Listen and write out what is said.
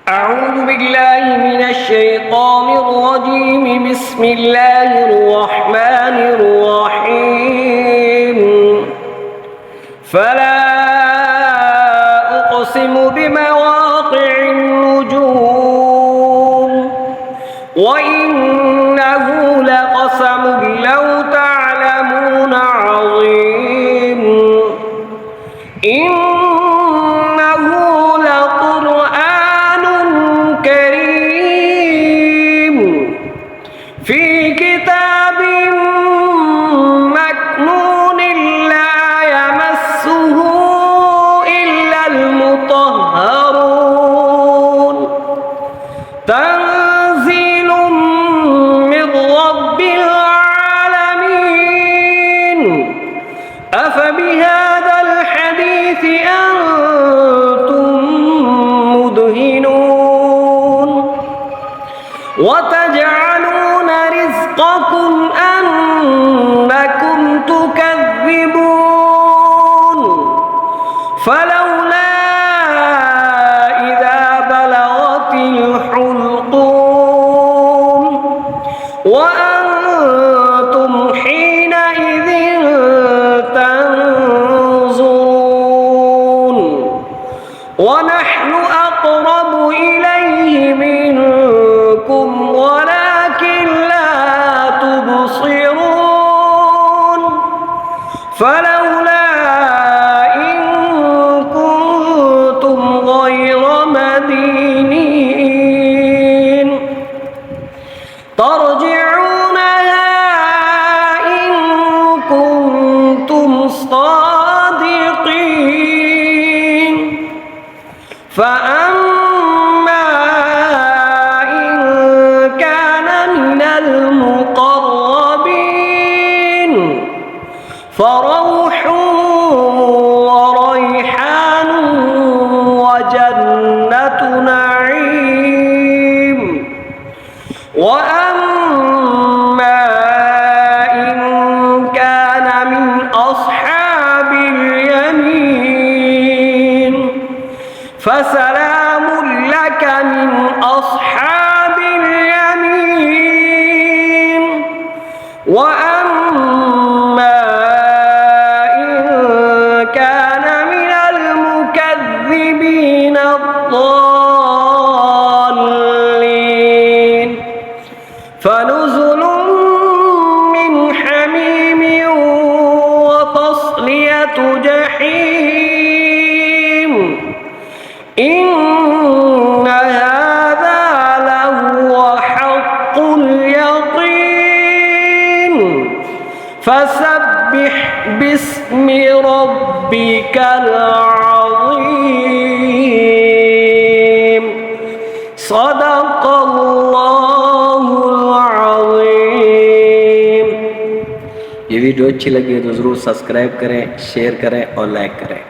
أعوذ بالله من الشيطان الرجيم. بسم الله الرحمن الرحيم. فلا أقسم بمواقع النجوم وإنه لقسم لو تعلمون عظيم. إنه لقرآن كريم في كتاب مكنون لا يمسه إلا المطهرون. تنزيل من رب العالمين. أفبهذا الحديث أنتم مدهنون وتجعلون رزقكم أنكم تكذبون. فلولا إذا بلغت الحلقوم وأنتم حينئذ تنظرون ونحن أقرب إليه منكم ولكن لا تبصرون. فلولا إن كنتم غير مدينين ترجعونها إن كنتم صادقين. فأما إن كان من المقربين فروح وريحان وجنة نعيم. وأما إن كان من أصحاب اليمين فسلام لك من أصحاب اليمين. وأما إن كان من المكذبين الضالين فنزل من حميم وتصلية جحيم. إن هذا لهو حق اليقين. فسبح باسم ربك العظيم. صدق الله العظيم. ये वीडियो अच्छी लगी है तो ज़रूर सब्सक्राइब करें, शेयर करें और लाइक करें.